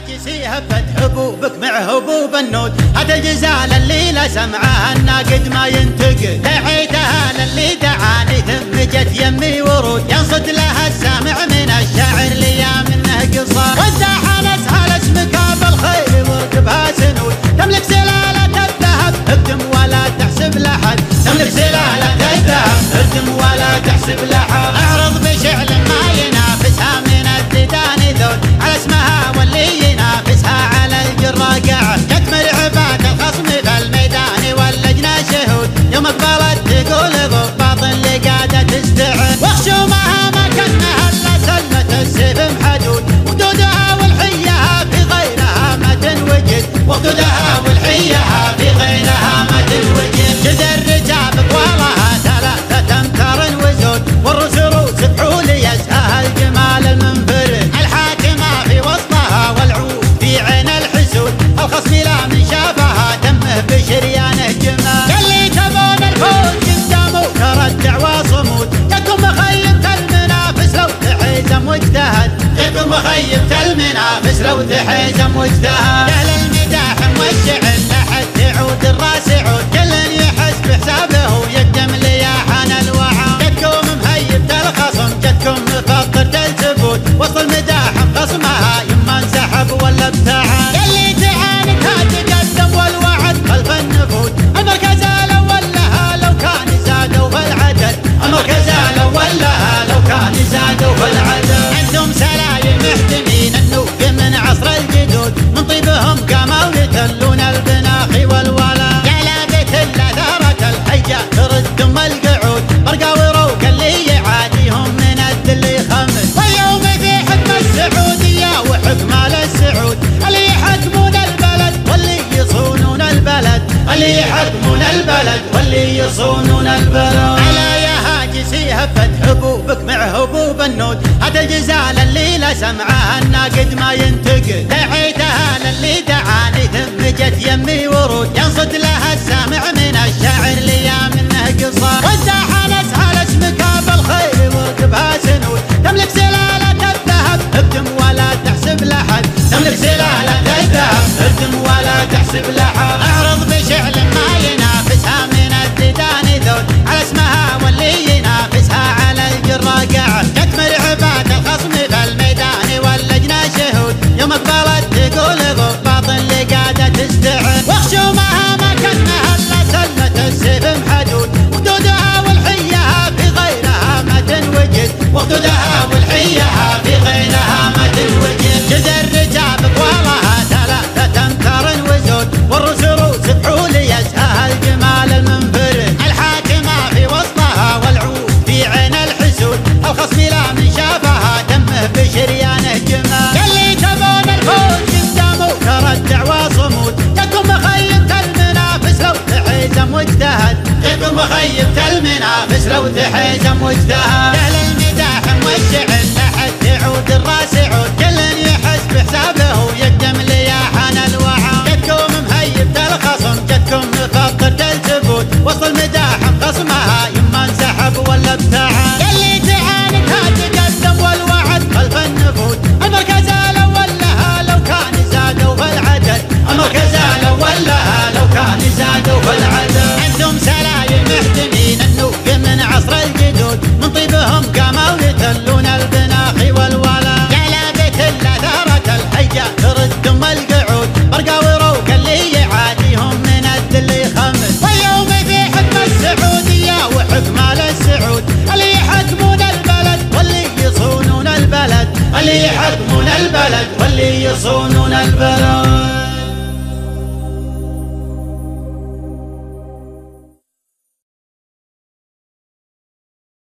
هاجسي هبت حبوبك مع هبوب النود، هذا الجزال اللي لا سمعه الناقد ما ينتقد، دعيتها للي دعاني ثم جت يمي ورود، ينصت لها السامع من الشاعر لي منه قصار، والساحه نسهل اسمك بالخير واركبها سنود، تملك سلاله الذهب اقدم ولا تحسب لحد، تملك سلاله الذهب اقدم ولا تحسب لحد، اعرض بشعل ما ينافسها من الديدان ذود، على اسمها واللي ينافسها على الجراقع، تكمل عباد الخصم في الميدان واللجنه شهود، يوم اقبلت تقول ضباط اللي قاعده تستعد، وخشومها ما كانها الا سلمه السيف محدود، وخدودها والحيها في غيرها ما تنوجد، وخدودها والحيها في غيرها ما تنوجد، جد الرجال بطوالها 3 أمتار وزود، والرسل سبحوا ليزهى الجمال المنفرد، الحاكمه في وسطها والعود في عين الحسود، الخصم لا من شافها تمه بشريانه جمال، يلي تبون الفوز قدامه ترى الدعوى صمود، جاكم مخيبة المنافس لو تحيزم واجتهد، جاكم مخيبة المنافس لو تحيزم واجتهد، اهل المداح موشع لحد تعود الراس عود، كل يحس بحسابه ويقدم لياحان الوعى، جتكم مهيبة الخصم جتكم مفطر الثبوت، وسط المداح خصمها يما انسحب ولا ابتعد، يلي تعاندها تقدم والوعد خلف النفوذ، المركز الاول لها لو كان زادوا في العدد، المركز الاول لها لو كان زادوا في العدد، عندهم سلايم محتمين النوف من عصر الجدود، من طيبهم قاموا يتلون البناخي والولا، على بيت الله ثارت الحجه تردهم القعود، برقاوي روك اللي يعاديهم من الذل يخمس، واليوم في حكم السعوديه وحكم السعود، اللي يحكمون البلد واللي يصونون البلد، اللي يحكمون البلد واللي يصونون البلد، على يا هاجسي هبت حبوبك مع هبوب النود، هذا الجزال اللي لا سمعه الناقد ما ينتقد، دعيتها للي دعاني ثم جت يمي ورود، ينصت لها السامع من الشاعر لي منه قصار، والساحه نسهل اسمك بالخير واركبها سنود، تملك سلاله الذهب اقدم ولا تحسب لحد، تملك سلاله الذهب اقدم ولا تحسب لحد، اعرض بشعل ما ينافسها من الديدان ذود، على اسمها واللي ينافسها على الجراقع، تكمل عباد الخصم في الميدان واللجنه شهود، يوم اقبلت تقول ضباط اللي قاعده تستعد، وخشومها ما كانها الا سلمه السيف محدود، وخدودها والحيها في غيرها ما تنوجد، وخدودها والحيها في غيرها ما تنوجد، جد الرجال بطوالها 3 أمتار وزود، والرسل سبحوا ليزهى الجمال المنفرد، الحاكمه في وسطها والعود في عين الحسود، الخصم لا من شافها تمه بشريانه جمال، يلي تبون الفوز قدامه ترى الدعوى صمود، جاكم مخيبة المنافس لو تحيزم واجتهد، جاكم مخيبة المنافس لو تحيزم واجتهد، اهل المداح موشع لحد تعود الراس عود، كل يحس بحسابه ويقدم لياحان الوعى، جتكم مهيبة الخصم جتكم مفطر الثبوت، وسط المداح خصمها يما انسحب ولا ابتعد، يلي تعاندها تقدم والوعد خلف النفوذ، المركز الاول لها لو كان زادوا في العدد، المركز الاول لها لو كان زادوا في العدد، عندهم سلايم محتمين النوف من عصر الجدود، من طيبهم قاموا يتلون البناخي والولا، على بيت الله ثارت الحجه تردهم القعود، برقاوي روك اللي يعاديهم من الذل يخمس، واليوم في حكم السعوديه وحكم السعود، اللي يحكمون البلد واللي يصونون البلد، اللي يحكمون البلد واللي يصونون البلد.